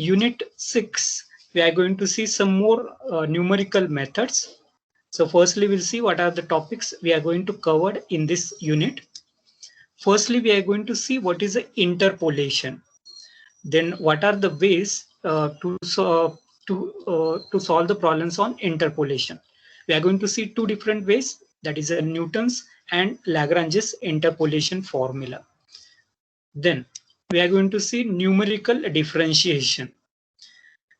Unit 6, we are going to see some more numerical methods. So firstly, we'll see what are the topics we are going to cover in this unit. Firstly, we are going to see what is the interpolation. Then what are the ways to solve the problems on interpolation. We are going to see two different ways, that is a Newton's and Lagrange's interpolation formula. Then we are going to see numerical differentiation.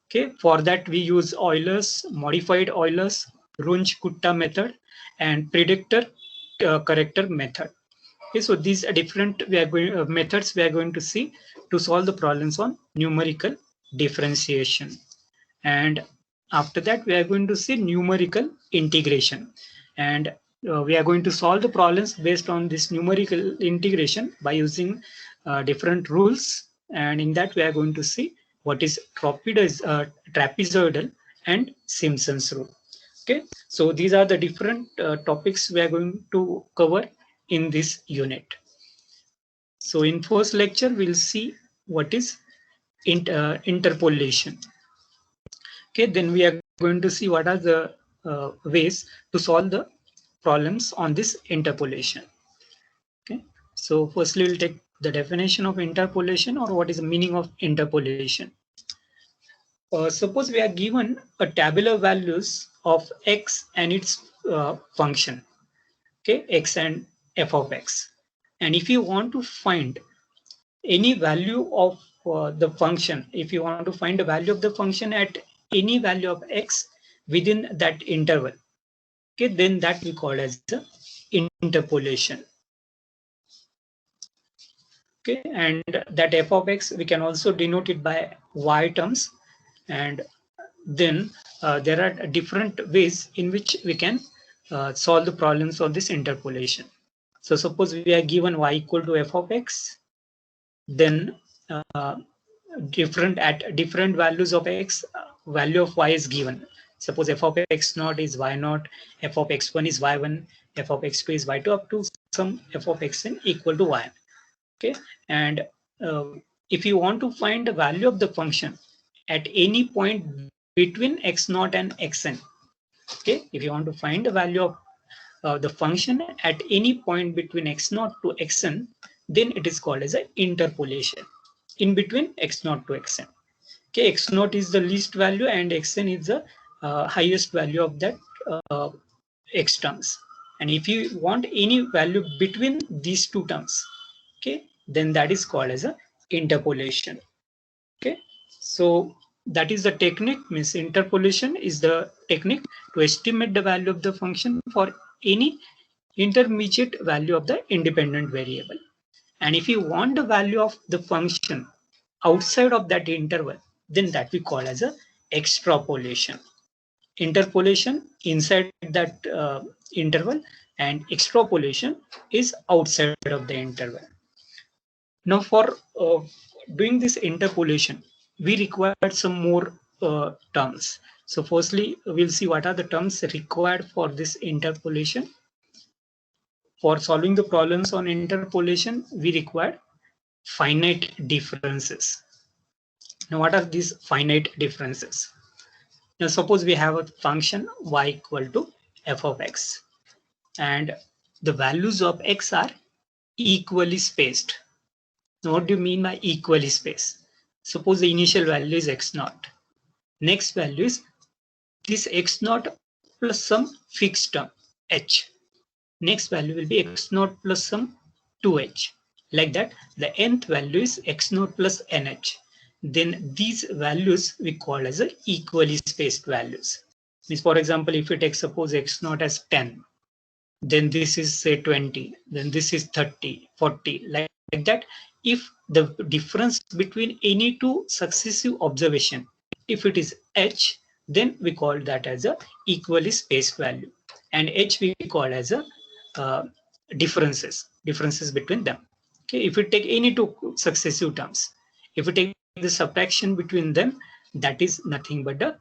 Okay, for that we use Euler's, modified Euler's, Runge-Kutta method, and Predictor-Corrector method. Okay, so these are different methods we are going to see to solve the problems on numerical differentiation. And after that, we are going to see numerical integration. And we are going to solve the problems based on this numerical integration by using different rules. And in that, we are going to see what is trapezoidal and Simpson's rule. Okay, so these are the different topics we are going to cover in this unit. So in first lecture, we'll see what is interpolation. Okay, then we are going to see what are the ways to solve the problems on this interpolation. Okay, so firstly, we'll take the definition of interpolation, or what is the meaning of interpolation. Suppose we are given a tabular values of x and its function, okay, x and f of x. And if you want to find any value of the function, if you want to find the value of the function at any value of x within that interval, okay, then that we call as the interpolation. Okay, and that f of x, we can also denote it by y terms. And then there are different ways in which we can solve the problems of this interpolation. So suppose we are given y equal to f of x, then at different values of x, value of y is given. Suppose f of x naught is y naught, f of x1 is y1, f of x2 is y2, up to some f of xn equal to y. Okay, and if you want to find the value of the function at any point between x0 and xn, okay, if you want to find the value of the function at any point between x0 to xn, then it is called as an interpolation in between x0 to xn. Okay, x0 is the least value and xn is the highest value of that x terms. And if you want any value between these two terms, okay, then that is called as a interpolation. Okay, so that is the technique, means interpolation is the technique to estimate the value of the function for any intermediate value of the independent variable. And if you want the value of the function outside of that interval, then that we call as a extrapolation. Interpolation inside that interval, and extrapolation is outside of the interval. Now for doing this interpolation, we require some more terms. So firstly, we'll see what are the terms required for this interpolation. For solving the problems on interpolation, we require finite differences. Now what are these finite differences? Now suppose we have a function y equal to f of x, and the values of x are equally spaced. Now what do you mean by equally spaced? Suppose the initial value is x0. Next value is this x0 plus some fixed term h. Next value will be x0 plus some 2h. Like that, the nth value is x0 plus nh. Then these values we call as a equally spaced values. Means, for example, if you take suppose x0 as 10, then this is say 20, then this is 30, 40, like that. If the difference between any two successive observation, if it is h, then we call that as a equally spaced value, and h we call as a differences between them. Okay, if we take any two successive terms, if we take the subtraction between them, that is nothing but the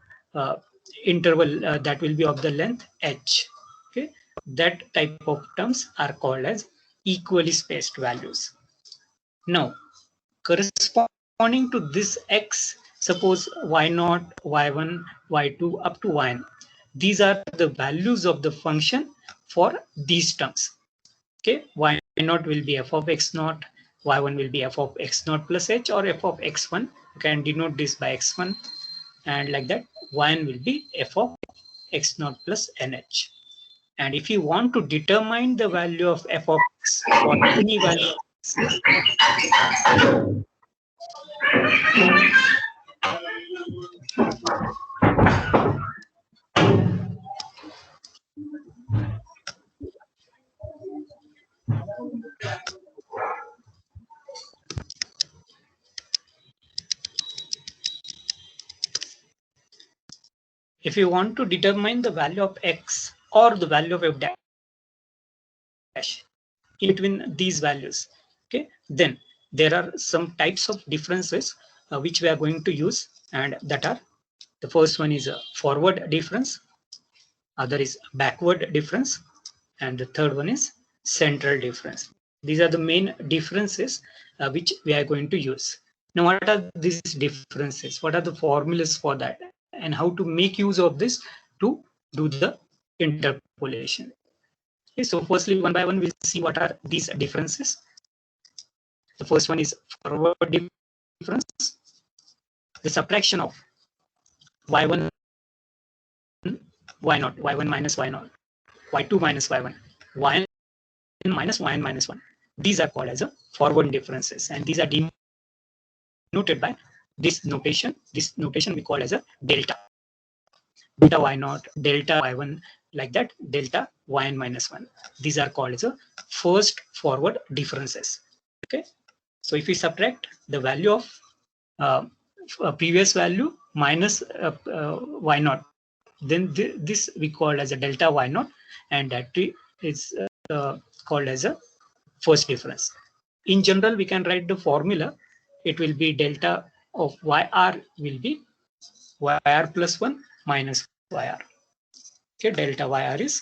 interval that will be of the length h. Okay, that type of terms are called as equally spaced values. Now, corresponding to this x, Suppose y0, y1, y2 up to yn. These are the values of the function for these terms. Okay, y0 will be f of x0, y1 will be f of x0 plus h, or f of x1. You can denote this by x1, and like that, yn will be f of x0 plus nh. And if you want to determine the value of f of x for any value, if you want to determine the value of x or the value of f dash in between these values, okay, then there are some types of differences which we are going to use, and that are, the first one is a forward difference, other is backward difference, and the third one is central difference. These are the main differences which we are going to use. Now, what are these differences? What are the formulas for that? And how to make use of this to do the interpolation? Okay, so firstly, one by one, we'll see what are these differences. The first one is forward difference, the subtraction of y1, y0, y1 minus y0, y2 minus y1, yn minus yn minus 1. These are called as a forward differences, and these are denoted by this notation. This notation we call as a delta. Delta y0, delta y1, like that, delta yn minus 1. These are called as a first forward differences. Okay, so if we subtract the value of a previous value minus y0, then this we call as a delta y0, and that is called as a first difference. In general, we can write the formula. It will be delta of yr will be yr plus 1 minus yr. Okay, delta yr is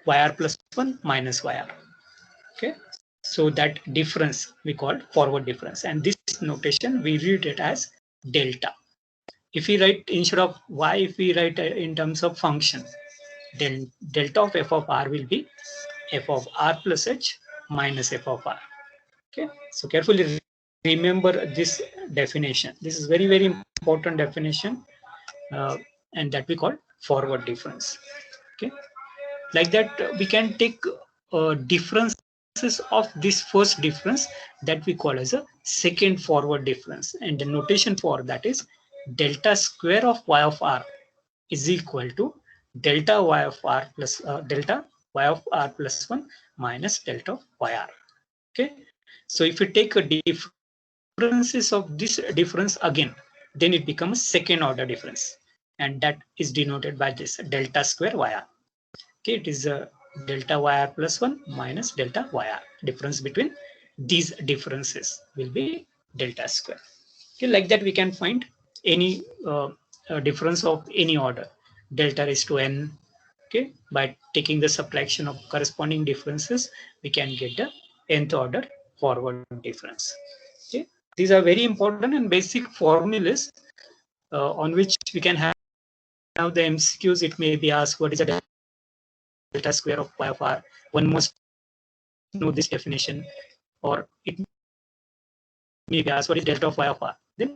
yr plus 1 minus yr. Okay, so that difference we call forward difference, and this notation we read it as delta. If we write instead of y, if we write in terms of function, then delta of f of r will be f of r plus h minus f of r. Okay, so carefully remember this definition. This is very, very important definition, and that we call forward difference. Okay, like that, we can take differences of this first difference that we call as a second forward difference, and the notation for that is delta square of y of r is equal to delta y of r plus delta y of r plus 1 minus delta of yr. Okay, so if you take a differences of this difference again, then it becomes second order difference, and that is denoted by this delta square yr. Okay, it is a delta yr plus 1 minus delta yr. Difference between these differences will be delta square. Okay, like that, we can find any difference of any order, delta raised to n. Okay, by taking the subtraction of corresponding differences, we can get the nth order forward difference. Okay, these are very important and basic formulas on which we can have now the MCQs. It may be asked, what is the delta square of y of r? One must know this definition, or it may be asked, what is delta of y of r? Then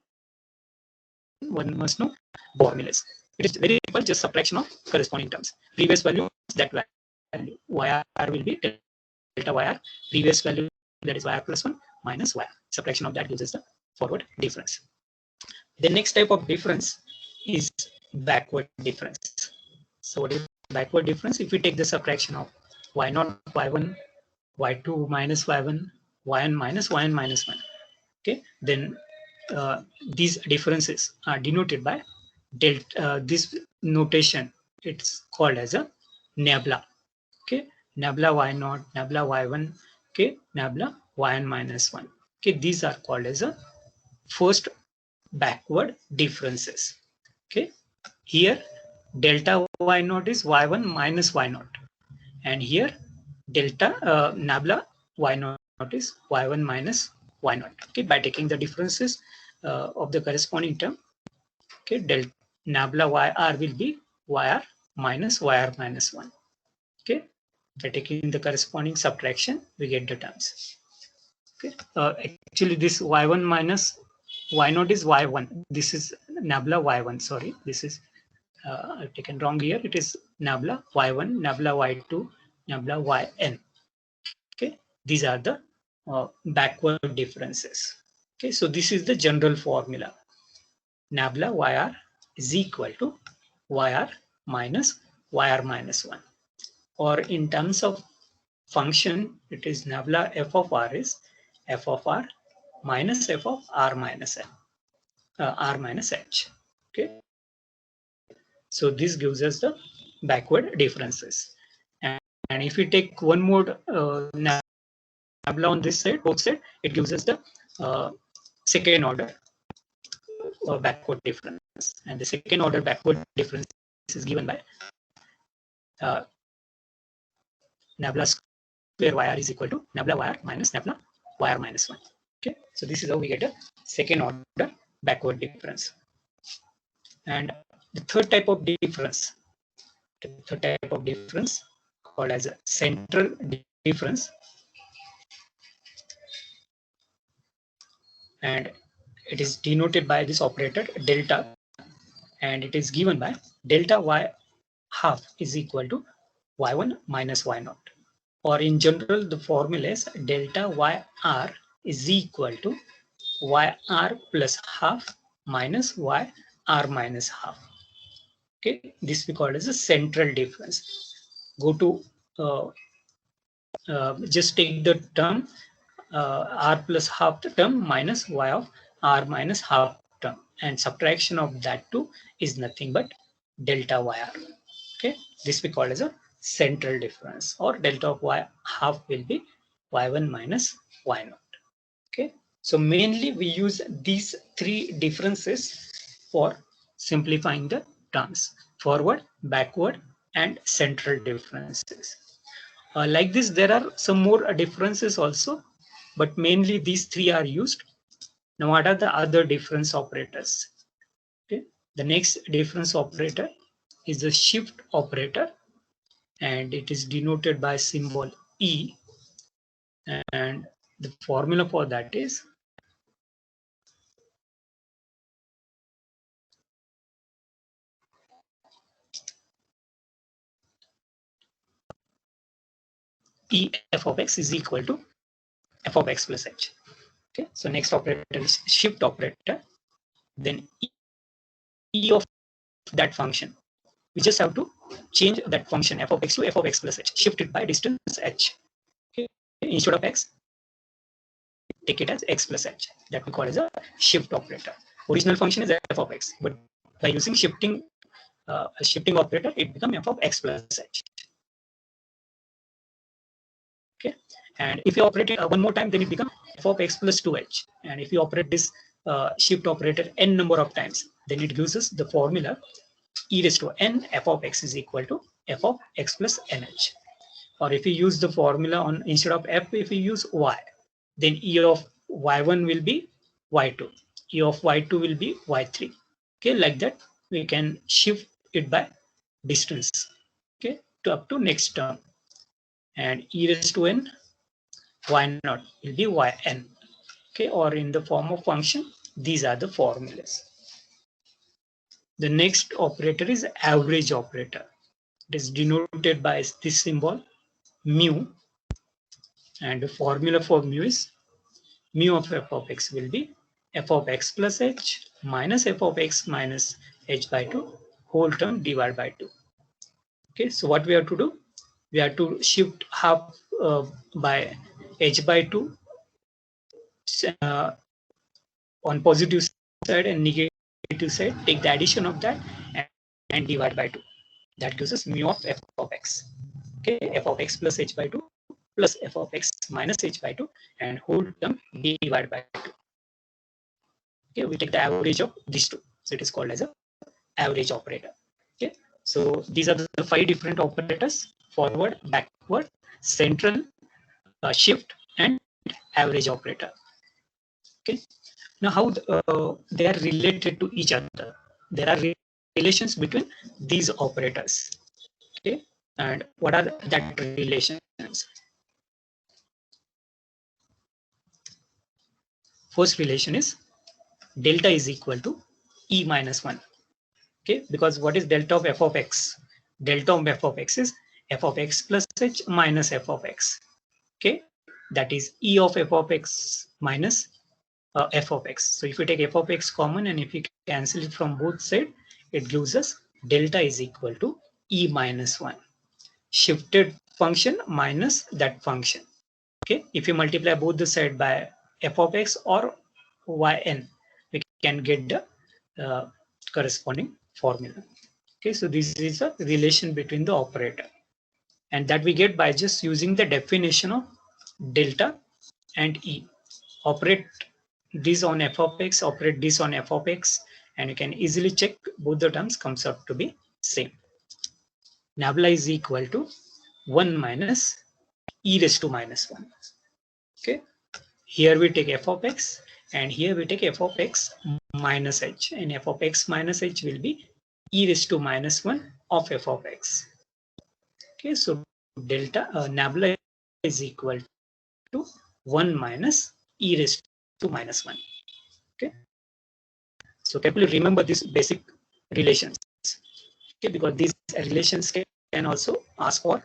one must know formulas. It is very simple, just subtraction of corresponding terms. Previous value, that value yr will be delta yr. Previous value, that is yr plus 1 minus yr. Subtraction of that gives us the forward difference. The next type of difference is backward difference. So what is backward difference? If we take the subtraction of y0, y1, y2 minus y1, yn minus 1, okay, then these differences are denoted by delta. This notation, it's called as a nabla. Okay, nabla y0, nabla y1, okay, nabla yn minus 1. Okay, these are called as a first backward differences. Okay, here delta y0 is y1 minus y0, and here delta nabla y0 is y1 minus y0. Okay, by taking the differences of the corresponding term, Okay, nabla yr will be yr minus 1. Okay, by taking the corresponding subtraction, we get the terms. Okay, actually this y1 minus y0 is y1. This is nabla y1. Sorry, this is I've taken wrong here. It is nabla y1, nabla y2, nabla yn. Okay, these are the backward differences. Okay, so this is the general formula. Nabla yr is equal to yr minus 1. Or in terms of function, it is nabla f of r is f of r minus f of r minus h. Okay, so this gives us the backward differences. And if we take one more nabla on this side, both side, it gives us the second order backward difference. And the second order backward difference is given by nabla square yr is equal to nabla yr minus nabla yr minus 1. Okay, so this is how we get a second order backward difference. And the third type of difference, called as a central difference, and it is denoted by this operator delta, and it is given by delta y half is equal to y1 minus y0. Or in general, the formula is delta yr is equal to yr plus half minus yr minus half. Okay, this we call as a central difference. Go to just take the term r plus half the term minus y of r minus half term, and subtraction of that two is nothing but delta yr. Okay, this we call as a central difference, or delta of y half will be y1 minus y0. Okay, so mainly we use these three differences for simplifying the terms: forward, backward, and central differences. Like this, there are some more differences also, but mainly these three are used. Now, what are the other difference operators? Okay, the next difference operator is the shift operator, and it is denoted by symbol E, and the formula for that is E f of x is equal to f of x plus h. Okay, so next operator is shift operator, then E of that function. We just have to change that function f of x to f of x plus h, shift it by distance h. Okay, instead of x, take it as x plus h. That we call as a shift operator. Original function is f of x, but by using shifting operator, it becomes f of x plus h. Okay, and if you operate it one more time, then it becomes f of x plus 2h. And if you operate this shift operator n number of times, then it gives us the formula e raised to n f of x is equal to f of x plus nh. Or if you use the formula on instead of f, if you use y, then e of y1 will be y2, e of y2 will be y3. Okay, like that we can shift it by distance, okay, to up to next term. And e raised to n y0 will be yn. Okay, or in the form of function, these are the formulas. The next operator is average operator. It is denoted by this symbol mu, and the formula for mu is mu of f of x will be f of x plus h minus f of x minus h by 2 whole term divided by 2. Okay, so what we have to do? We have to shift half by h by 2 on positive side, and negative side take the addition of that and divide by 2. That gives us mu of f of x. Okay, f of x plus h by 2 plus f of x minus h by 2 and whole term divided by 2. Okay, we take the average of these two, so it is called as a average operator. Okay, so these are the 5 different operators: forward, backward, central, shift, and average operator. Okay, now how they are related to each other. there are relations between these operators. Okay, and what are that relations? First relation is delta is equal to e minus 1. Okay, because what is delta of f of x? Delta of f of x is f of x plus h minus f of x. Okay, that is e of f of x minus f of x. So if you take f of x common and if you cancel it from both sides, it gives us delta is equal to e minus 1. Shifted function minus that function. Okay, if you multiply both the side by f of x or yn, we can get the corresponding formula. Okay, so this is a relation between the operator, and that we get by just using the definition of delta and e. Operate this on f of x, operate this on f of x, and you can easily check both the terms comes out to be same. Nabla is equal to 1 minus e raised to minus 1. Okay, here we take f of x and here we take f of x minus h, and f of x minus h will be e raised to minus 1 of f of x. Okay, so delta nabla is equal to 1 minus e raised to minus 1. Okay, so carefully remember these basic relations. Okay, because these relations can also ask for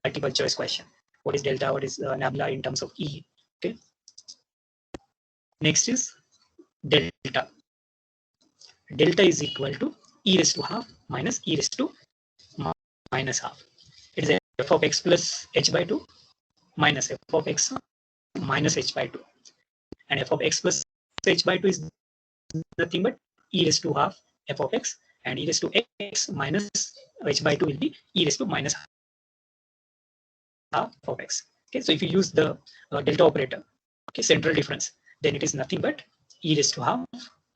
multiple choice question. What is delta? What is nabla in terms of e? Okay. Next is delta. Delta is equal to e raised to half minus e raised to minus half. It is f of x plus h by 2 minus f of x minus h by 2. And f of x plus h by 2 is nothing but e raised to half f of x, and e raised to x minus h by 2 will be e raised to minus half of x. Okay, so if you use the delta operator, okay, central difference, then it is nothing but e raised to half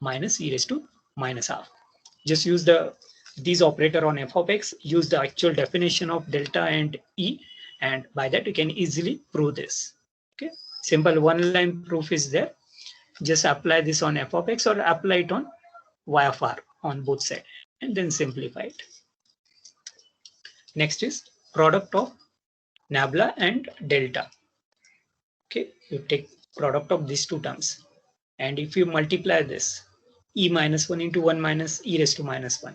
minus e raised to minus half. Just use these operator on f of x, use the actual definition of delta and e, and by that you can easily prove this. Okay, simple one line proof is there. Just apply this on f of x or apply it on y of r on both sides and then simplify it. Next is product of nabla and delta. Okay, you take product of these two terms, and if you multiply this, e minus 1 into 1 minus e raised to minus 1.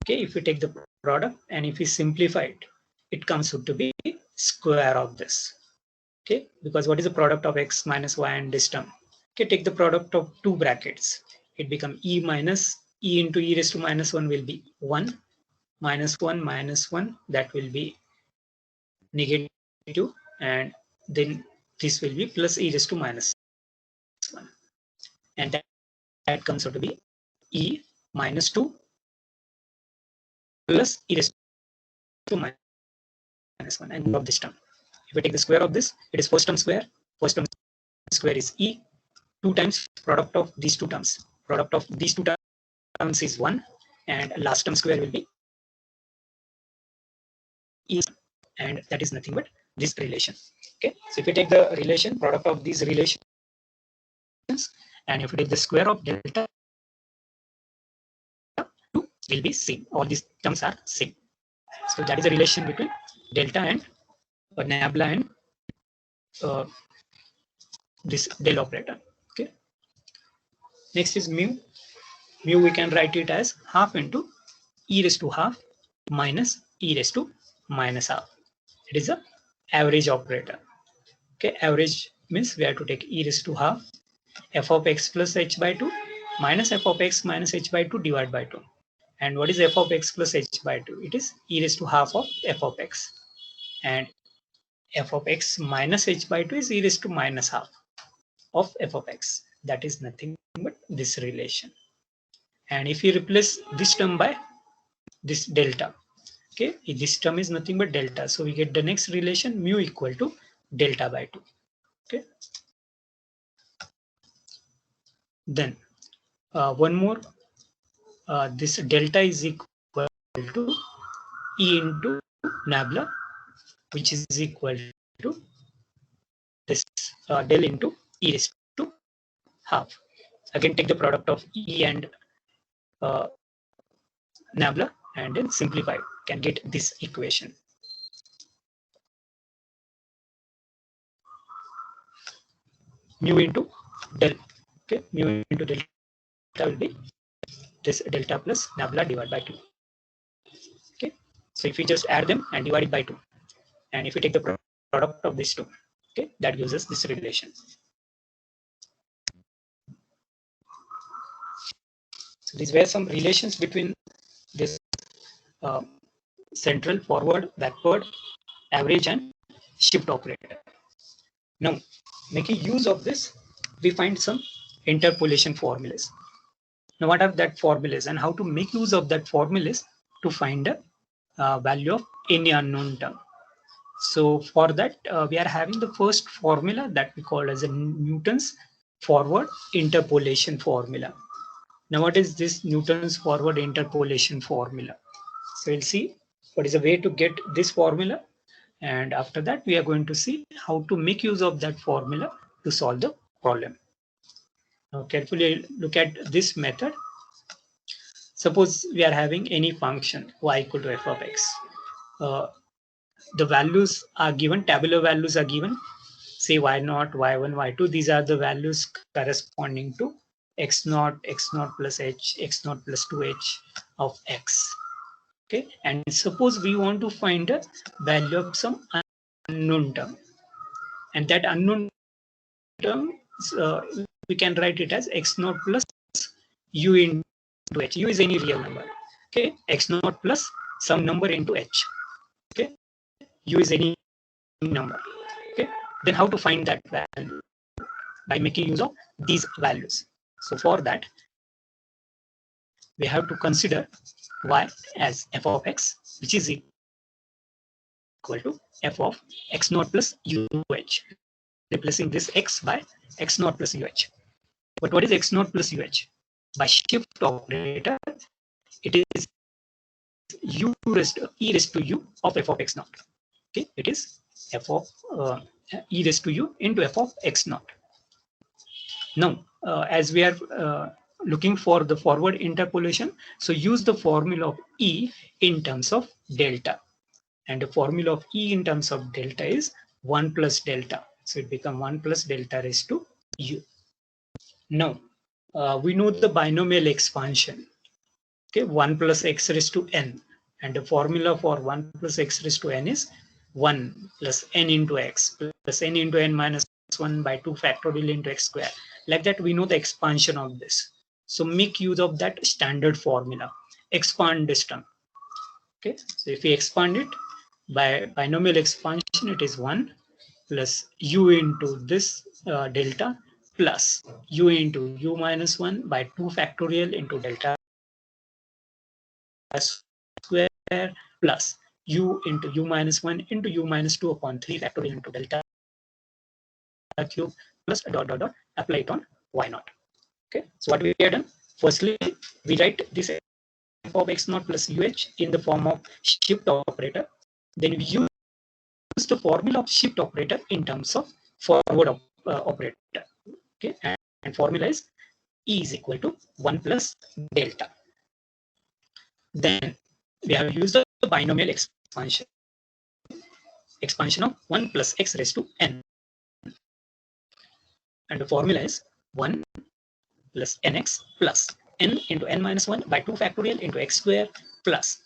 Okay, if you take the product and if you simplify it, it comes out to be square of this. Okay, because what is the product of x minus y and this term? Okay, take the product of two brackets. It becomes e minus e into e raised to minus 1 will be 1 minus 1, that will be negative, and then this will be plus e raised to minus 1, and that comes out to be e minus 2 plus e raised to minus 1, and of this term. If we take the square of this, it is first term square. First term square is e. 2 times product of these two terms. Product of these two terms is 1, and last term square will be e, and that is nothing but this relation. Okay, so if you take the relation, product of these relations, and if you take the square of delta, 2 will be same. All these terms are same. So that is the relation between delta and nabla and this del operator. Okay. Next is mu. Mu we can write it as half into e raised to half minus e raised to minus half. It is a average operator. Okay, average means we have to take e raised to half f of x plus h by 2 minus f of x minus h by 2 divided by 2. And what is f of x plus h by 2? It is e raised to half of f of x. And f of x minus h by 2 is e raised to minus half of f of x. That is nothing but this relation. And if you replace this term by this delta, okay, this term is nothing but delta. So we get the next relation, mu equal to delta by 2. Okay. Then one more, this delta is equal to e into nabla, which is equal to this del into e raised to half. Again, take the product of e and nabla and then simplify, can get this equation. Mu into del. Okay, mu into delta will be this delta plus nabla divided by 2. Okay, so if we just add them and divide it by 2, and if we take the product of these two, okay, that gives us this relation. So these were some relations between this central, forward, backward, average, and shift operator. Now, making use of this, we find some interpolation formulas. Now, what are that formulas and how to make use of that formulas to find a value of any unknown term? So for that, we are having the first formula that we call as a Newton's forward interpolation formula. Now, what is this Newton's forward interpolation formula? So we'll see what is a way to get this formula. And after that, we are going to see how to make use of that formula to solve the problem. Now, carefully look at this method. Suppose we are having any function y equal to f of x. The values are given, tabular values are given, say y0, y1, y2. These are the values corresponding to x0, x0 plus h, x0 plus 2h of x. Okay, and suppose we want to find a value of some unknown term, and that unknown term we can write it as x0 plus u into h. U is any real number. Okay, x0 plus some number into h. Okay, u is any number. Okay, then how to find that value? By making use of these values. So for that, we have to consider y as f of x, which is equal to f of x0 plus uh, replacing this x by x0 plus uh. But what is x0 plus uh? By shift operator, it is e raised to u of f of x0. Okay, it is f of e raised to u into f of x0. Now, as we are looking for the forward interpolation, so use the formula of E in terms of delta. And the formula of E in terms of delta is 1 plus delta. So it becomes 1 plus delta raised to U. Now, we know the binomial expansion. Okay, 1 plus x raised to n. And the formula for 1 plus x raised to n is 1 plus n into x plus n into n minus 1 by 2 factorial into x square. Like that, we know the expansion of this. So make use of that standard formula. Expand this term. Okay, so if we expand it by binomial expansion, it is 1 plus u into this delta plus u into u minus 1 by 2 factorial into delta square plus u into u minus 1 into u minus 2 upon 3 factorial into delta cube plus dot dot dot, apply it on y0. Okay, so what we have done, firstly we write this f of x0 plus uh in the form of shift operator. Then we use the formula of shift operator in terms of forward operator. Okay, and formula is E is equal to 1 plus delta. Then we have used the binomial expansion of 1 plus x raised to n. And the formula is 1 plus nx plus n into n minus 1 by 2 factorial into x square plus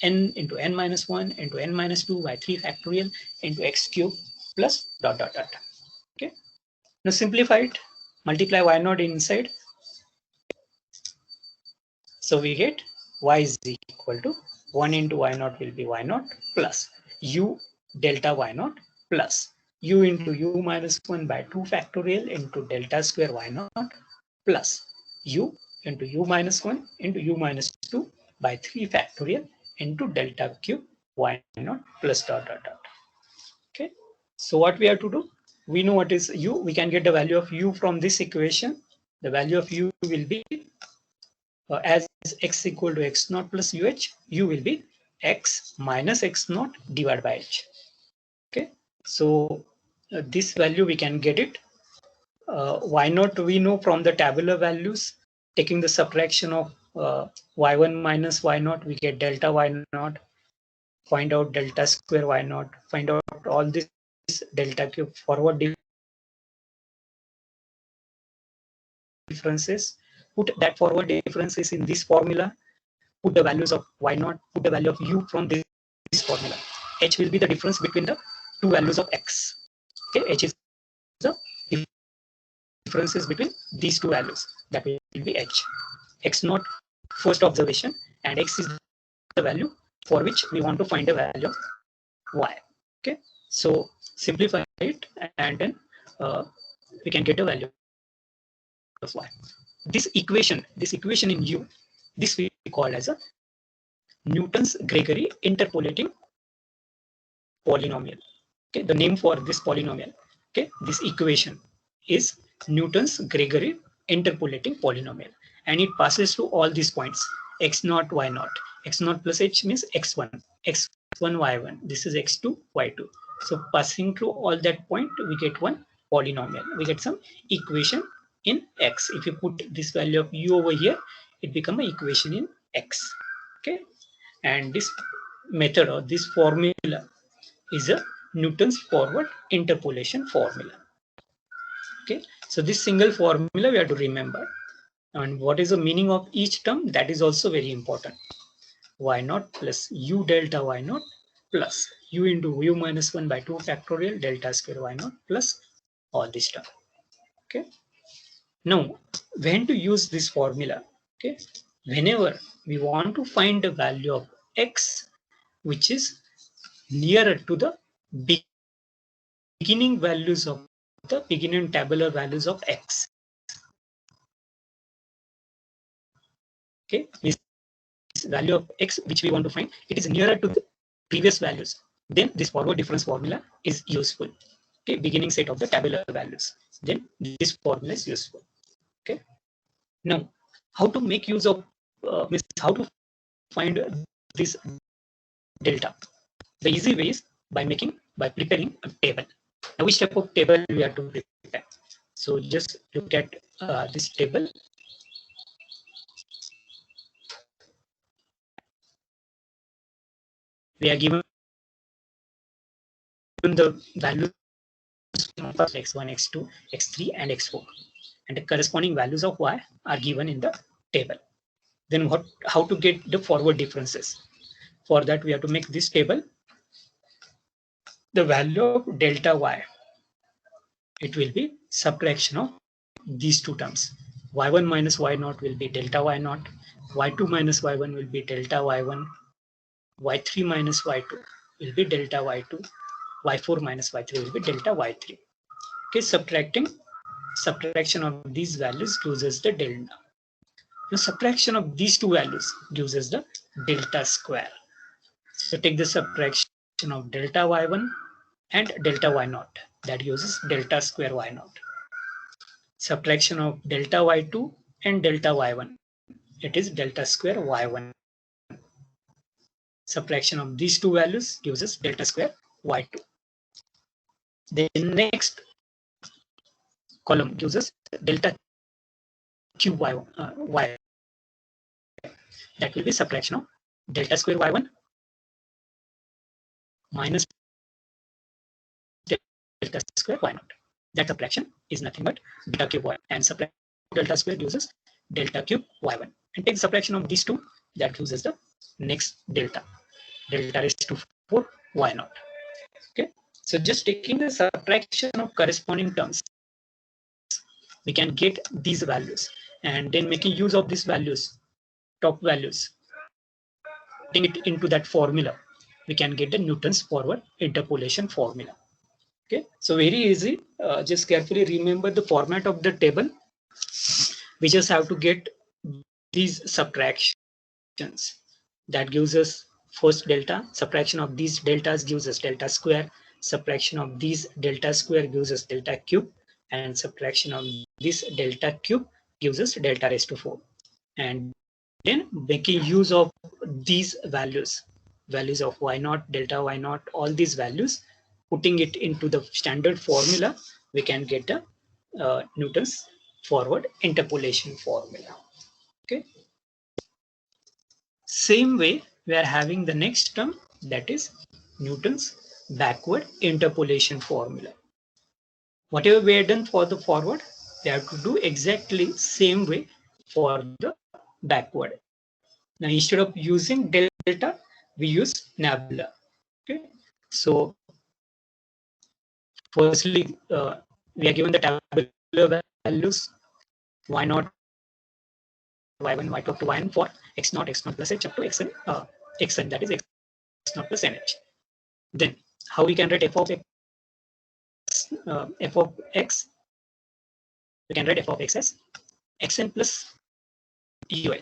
n into n minus 1 into n minus 2 by 3 factorial into x cube plus dot dot dot. Okay. Now simplify it, multiply y0 inside. So we get y is equal to 1 into y0 will be y0 plus u delta y0 plus u into u minus 1 by 2 factorial into delta square y0 plus u into u minus 1 into u minus 2 by 3 factorial into delta cube y0 plus dot dot dot. Okay, so what we have to do, we know what is u. We can get the value of u from this equation. The value of u will be as x equal to x0 plus u will be x minus x0 divided by h. Okay, so this value we can get it. Y0 we know from the tabular values, taking the subtraction of y1 minus y0, we get delta y0. Find out delta square y0. Find out all this delta cube forward differences. Put that forward differences in this formula. Put the values of y0. Put the value of u from this formula. H will be the difference between the two values of x. Okay, H is the differences between these two values. That will be H. X0 first observation, and X is the value for which we want to find the value of Y. Okay, so simplify it, and then we can get a value of Y. This equation in U, this we call as a Newton's Gregory interpolating polynomial. Okay, the name for this polynomial, okay, this equation is Newton's Gregory interpolating polynomial, and it passes through all these points x0, y0. X0 plus h means x1, x1, y1. This is x2, y2. So passing through all that point, we get one polynomial. We get some equation in x. If you put this value of u over here, it becomes an equation in x. Okay, and this method or this formula is a Newton's forward interpolation formula. Okay, so this single formula we have to remember, and what is the meaning of each term, that is also very important. Y0 plus u delta y0 plus u into u minus 1 by 2 factorial delta square y0 plus all this term. Okay, now when to use this formula? Okay, whenever we want to find the value of x which is nearer to the beginning values of the beginning tabular values of x. Okay, means value of x which we want to find, it is nearer to the previous values, then this forward difference formula is useful. Okay, beginning set of the tabular values, then this formula is useful. Okay, now how to make use of means how to find this delta? The easy way is by preparing a table. Now which type of table we have to prepare? So just look at this table. We are given the values of x1, x2, x3, and x4, and the corresponding values of y are given in the table. Then how to get the forward differences? For that, we have to make this table. The value of delta y, it will be subtraction of these two terms. Y1 minus y0 will be delta y0. Y2 minus y1 will be delta y1. Y3 minus y2 will be delta y2. Y4 minus y3 will be delta y3. Okay, subtraction of these values gives us the delta. The subtraction of these two values gives us the delta square. So take the subtraction of delta y1 and delta y0. That gives us delta square y0. Subtraction of delta y2 and delta y1. It is delta square y1. Subtraction of these two values gives us delta square y2. The next column gives us delta cube y. That will be subtraction of delta square y1 minus delta square y0. That subtraction is nothing but delta cube y, and subtract delta square gives us delta cube y1. And take the subtraction of these two, that gives us the next delta raised to 4 y0. Okay, so just taking the subtraction of corresponding terms, we can get these values, and then making use of these values, top values, putting it into that formula, we can get the Newton's forward interpolation formula. Okay, so very easy. Just carefully remember the format of the table. We just have to get these subtractions. That gives us first delta. Subtraction of these deltas gives us delta square. Subtraction of these delta square gives us delta cube. And subtraction of this delta cube gives us delta raised to 4. And then making use of these values of y0, delta y0, all these values, putting it into the standard formula, we can get the Newton's forward interpolation formula. Okay, Same way, we are having the next term, that is Newton's backward interpolation formula. Whatever we have done for the forward, we have to do exactly same way for the backward. Now, instead of using delta, we use nabla. Okay, so firstly, we are given the tabular values y0, y1, y2 up to yn for x0, x0 plus h up to xn, xn, that is x0 plus nh. Then, how we can write f of x? We can write f of x as xn plus uh.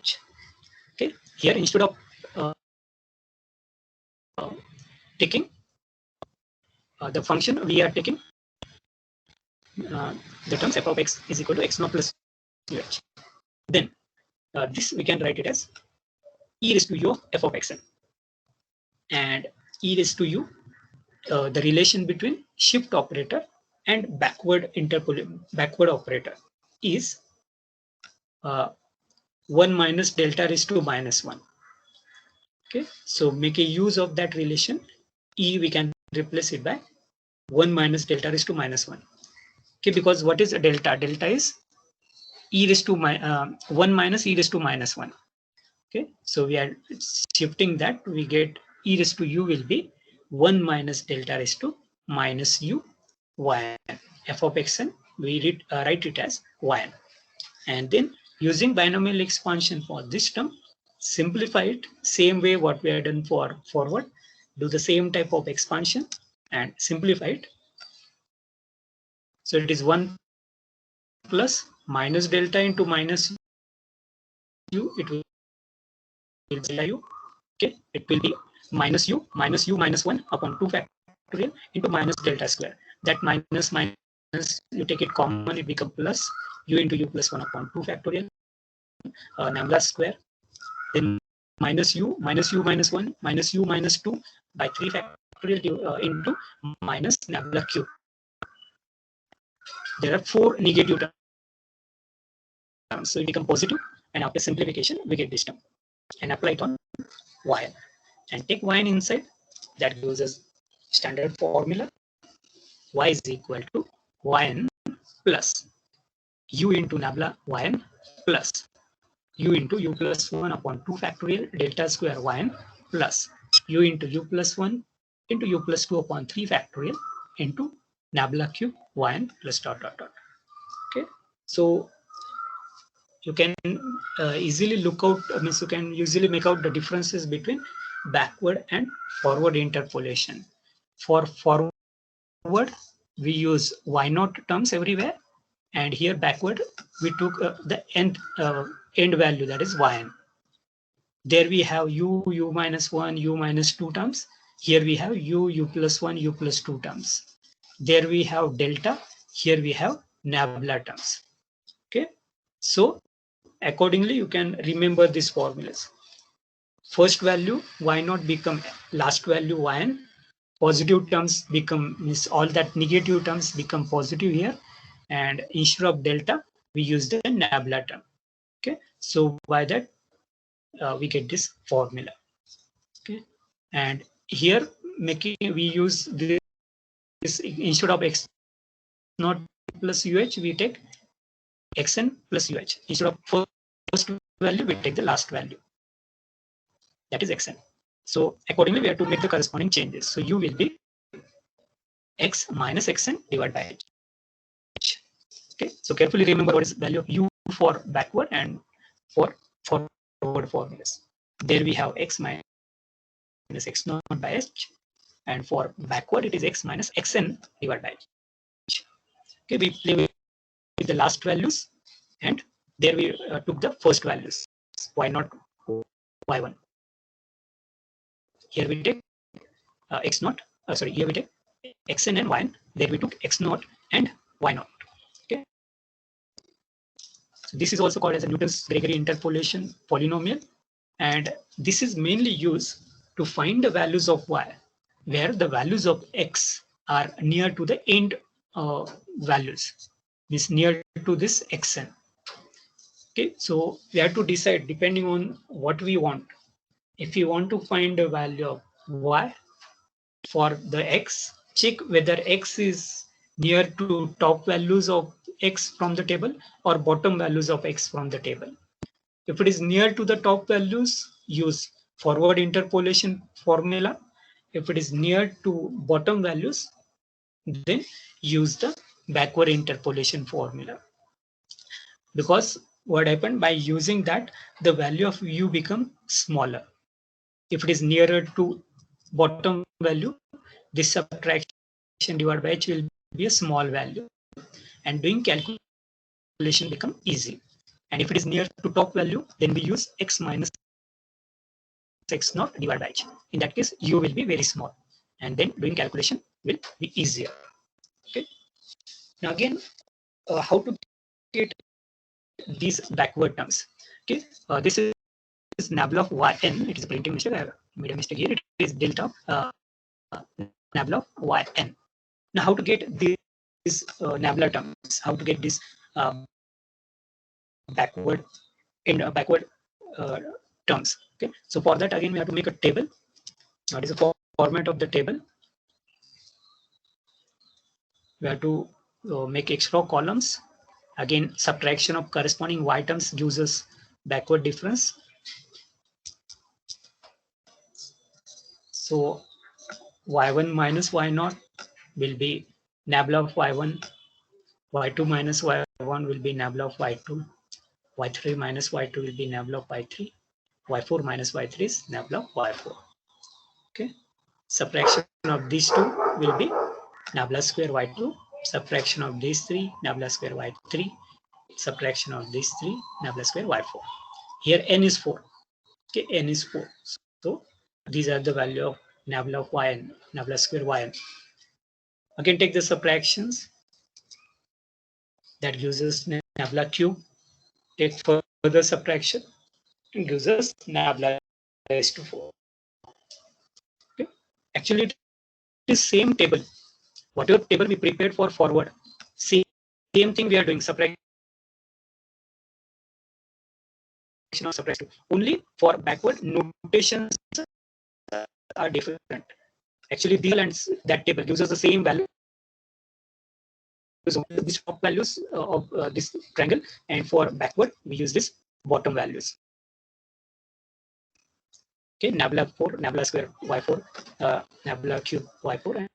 Okay, here instead of taking the function, we are taking the terms f of x is equal to x0 plus uh. Then this we can write it as e raised to u of f of xn, and e raised to u, the relation between shift operator and backward operator is 1 minus delta raised to minus 1. Okay, so make a use of that relation. E we can replace it by 1 minus delta raised to minus 1. Okay, because what is a delta? Delta is e raised to 1 minus e raised to minus 1. Okay, so we are shifting that, we get e raised to u will be 1 minus delta raised to minus u yn. F of xn, we write it as yn. And then using binomial expansion for this term, simplify it same way what we have done for forward. Do the same type of expansion and simplify it. So it is 1 plus minus delta into minus u. It will be delta u. Okay, it will be minus u minus 1 upon 2 factorial into minus delta square. That minus you take it common, it becomes plus u into u plus 1 upon 2 factorial lambda square. Then minus u minus 1 minus u minus 2 by 3 factorial into minus lambda cube. There are 4 negative terms, so it becomes positive, and after simplification we get this term and apply it on y, and take yn inside. That gives us standard formula. Y is equal to yn plus u into nabla yn plus u into u plus 1 upon 2 factorial delta square yn plus u into u plus 1 into u plus 2 upon 3 factorial into nabla cube yn plus dot dot dot. Okay, so you can easily look out, means you can usually make out the differences between backward and forward interpolation. For forward, we use y0 terms everywhere, and here backward we took the end value, that is yn. There we have u minus 1, u minus 2 terms. Here we have u plus 1, u plus 2 terms. There we have delta. Here we have nabla terms. Okay, so accordingly you can remember these formulas. First value y0 become last value yn. Positive terms become, means all that negative terms become positive here, and instead of delta we use the nabla term. Okay, so by that we get this formula. Okay, and here we use this instead of x0 plus uh, we take xn plus uh. Instead of first value we take the last value, that is xn. So accordingly we have to make the corresponding changes. So u will be x minus xn divided by h. Okay, so carefully remember what is the value of u for backward and for forward formulas. There we have x minus x0 by h, and for backward it is x minus xn divided by h. Okay, we play with the last values, and there we took the first values, y0, y1. Here we take x0, here we take xn and yn. There we took x0 and y0. Okay, so this is also called as a Newton's Gregory interpolation polynomial, and this is mainly used to find the values of y, where the values of x are near to the end values, means near to this xn. Okay, so we have to decide depending on what we want. If you want to find the value of y for the x, check whether x is near to top values of x from the table or bottom values of x from the table. If it is near to the top values, use forward interpolation formula. If it is near to bottom values, then use the backward interpolation formula. Because what happened by using that, the value of u become smaller. If it is nearer to bottom value, this subtraction divided by h will be a small value, and doing calculation become easy. And if it is near to top value, then we use x minus x naught divided by h. In that case, u will be very small, and then doing calculation will be easier. Okay. Now again, how to get these backward terms? Okay, this is nabla of yn. It is a printing mistake. I made a mistake here. It is delta nabla of yn. Now, how to get these nabla terms? How to get this backward terms? Okay, so for that again we have to make a table. What is the format of the table? We have to make extra columns. Again, subtraction of corresponding y terms gives us backward difference. So y1 minus y0 will be nabla of y1, y2 minus y1 will be nabla of y2, y3 minus y2 will be nabla of y3, y4 minus y3 is nabla of y4. Okay, subtraction of these two will be nabla square y2, subtraction of these three, nabla square y3, subtraction of these three, nabla square y4. Here n is 4. Okay, n is 4. So these are the value of nabla of yn, nabla square yn. Again, take the subtractions. That gives us nabla cube. Take further subtraction. It gives us nabla raised to 4. Okay. Actually, it is same table. Whatever table we prepared for forward, same thing we are doing, subtraction of subtraction. Only for backward notations are different. Actually, that table gives us the same value. So these top values of this triangle, and for backward we use this bottom values. Okay, nabla 4, nabla square y4, nabla cube y4, and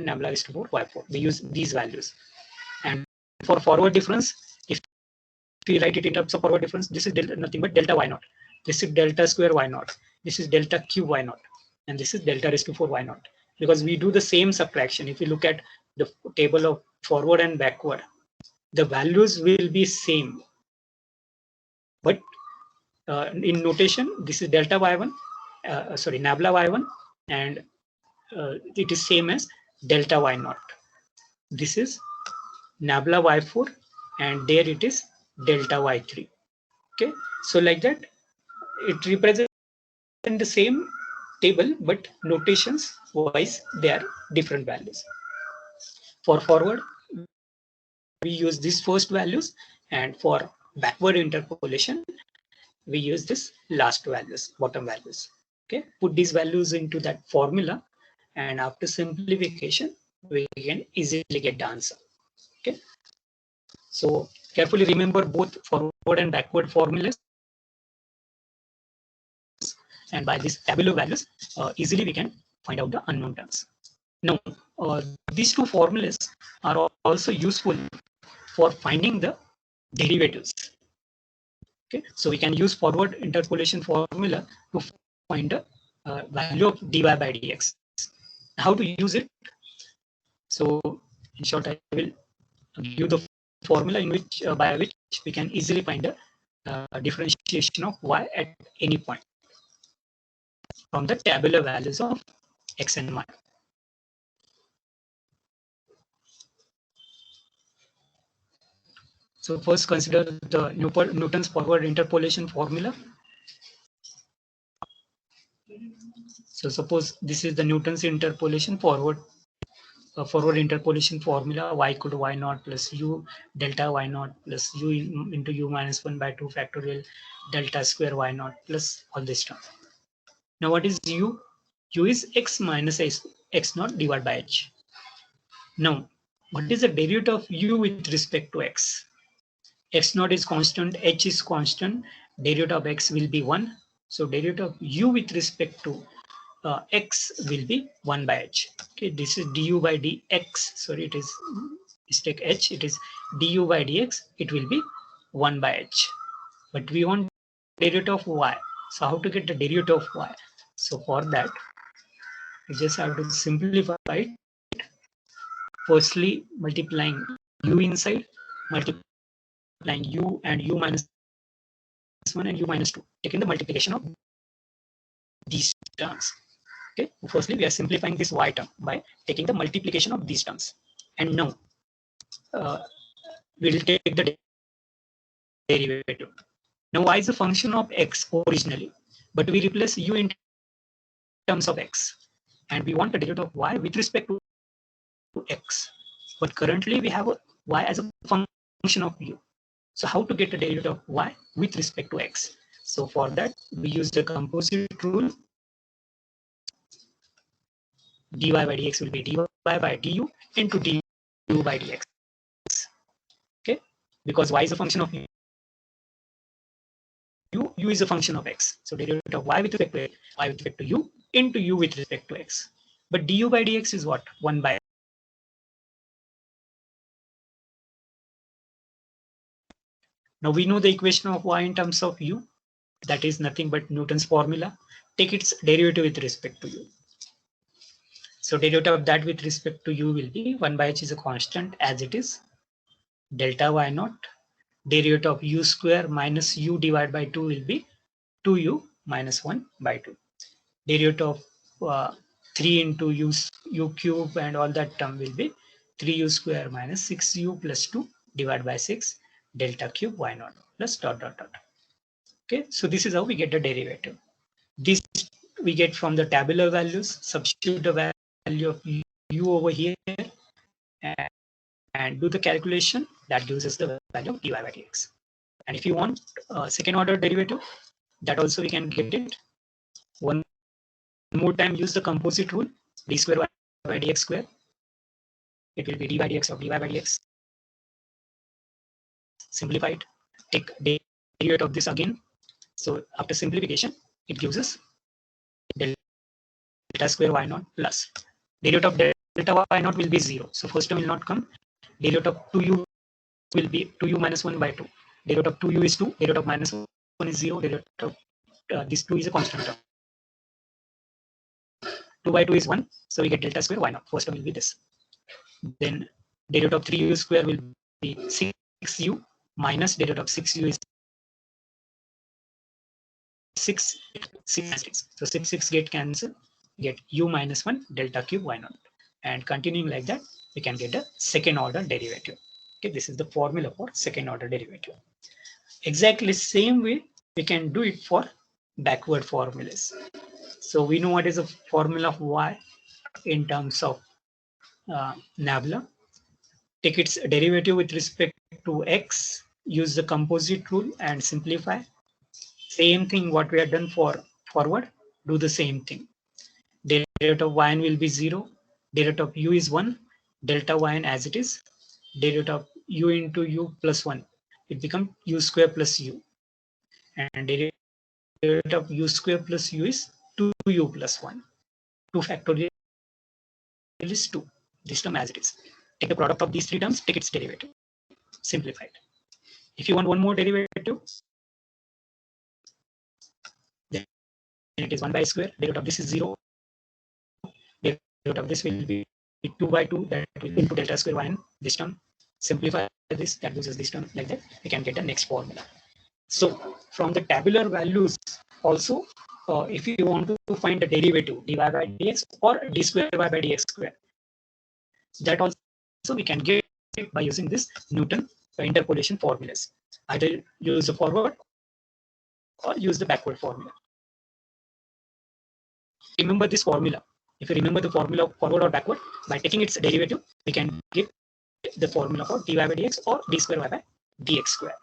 nabla raised to 4 y4. We use these values. And for forward difference, if we write it in terms of forward difference, this is nothing but delta y0. This is delta square y0. This is delta cube y0, and this is delta raised to 4 y0. Because we do the same subtraction. If you look at the table of forward and backward, the values will be same, but in notation this is delta y1, nabla y1, and it is same as delta y0. This is nabla y4, and there it is delta y3. Okay, so like that it represents the same table, but notations wise they are different values. For forward, we use these first values, and for backward interpolation, we use this last values, bottom values. Okay, put these values into that formula, and after simplification, we can easily get the answer. Okay, so carefully remember both forward and backward formulas, and by these tabular values, easily we can find out the unknown terms. Now, these two formulas are also useful for finding the derivatives. Okay, so we can use forward interpolation formula to find the value of dy by dx. How to use it? So, in short, I will give the formula in which by which we can easily find the differentiation of y at any point from the tabular values of x and y. So first consider the Newton's forward interpolation formula. So suppose this is the Newton's interpolation forward forward interpolation formula, y equal to y naught plus u delta y naught plus u into u minus 1 by 2 factorial delta square y naught plus all this term. Now what is u? U is x minus x naught divided by h. Now what is the derivative of u with respect to x? X naught is constant, h is constant, derivative of x will be 1. So derivative of u with respect to x will be 1 by h. Okay, this is du by dx. Sorry, it is mistake h. It is du by dx. It will be 1 by h. But we want derivative of y. So how to get the derivative of y? So for that, we just have to simplify it. Firstly, multiplying u inside, multiplying u and u minus 1 and u minus 2, taking the multiplication of these terms. Okay, firstly we are simplifying this y term by taking the multiplication of these terms, and now we will take the derivative. Now y is a function of x originally, but we replace u in terms of x, and we want the derivative of y with respect to x, but currently we have a y as a function of u. So how to get the derivative of y with respect to x? So for that we use the composite rule. Dy by dx will be dy by du into du by dx. Okay, because y is a function of u, u is a function of x. So derivative of y with respect to x, y with respect to u into u with respect to x. But du by dx is what? 1 by. Now we know the equation of y in terms of u. That is nothing but Newton's formula. Take its derivative with respect to u. So derivative of that with respect to u will be 1 by h is a constant as it is. Delta y naught. Derivative of u square minus u divided by 2 will be 2u minus 1 by 2. Derivative of 3 into u cube and all that term will be 3u square minus 6u plus 2 divided by 6 delta cube y naught plus dot dot dot. Okay, so this is how we get the derivative. This we get from the tabular values. Substitute the value of u over here and do the calculation. That gives us the value of dy by dx. And if you want second order derivative, that also we can get it. One more time, use the composite rule, d square by dx square. It will be d by dx of dy by dx. Simplify it. Take derivative of this again. So after simplification, it gives us delta square y naught plus derivative of delta y naught will be 0. So first term will not come. Derivative of 2u will be 2u minus 1 by 2. Derivative of 2u is 2. Derivative of minus 1 is 0. Derivative of this 2 is a constant term. 2 by 2 is 1. So we get delta square y naught. First term will be this. Then derivative of 3u square will be 6u minus derivative of 6u is 6. So 6 get cancelled. Get u minus 1 delta cube y naught. And continuing like that, we can get a second order derivative. Okay, this is the formula for second order derivative. Exactly same way we can do it for backward formulas. So we know what is the formula of y in terms of nabla. Take its derivative with respect to x, use the composite rule and simplify. Same thing what we have done for forward, do the same thing. Derivative of yn will be 0, derivative of u is 1, delta yn as it is, derivative of u into u plus 1, it becomes u square plus u, and derivative of u square plus u is 2u plus 1. 2 factorial is 2. This term as it is. Take the product of these three terms, take its derivative. Simplified. If you want one more derivative, then it is 1 by square. Derivative of this is 0. Derivative of this will be 2 by 2. That will be into delta square y. This term. Simplify this. That gives us this term. Like that, we can get the next formula. So from the tabular values, also, if you want to find the derivative dy by dx or d square y by dx square, that also we can get it by using this Newton interpolation formulas. Either use the forward or use the backward formula. Remember this formula. If you remember the formula forward or backward, by taking its derivative, we can get the formula for dy by dx or d square y by dx square.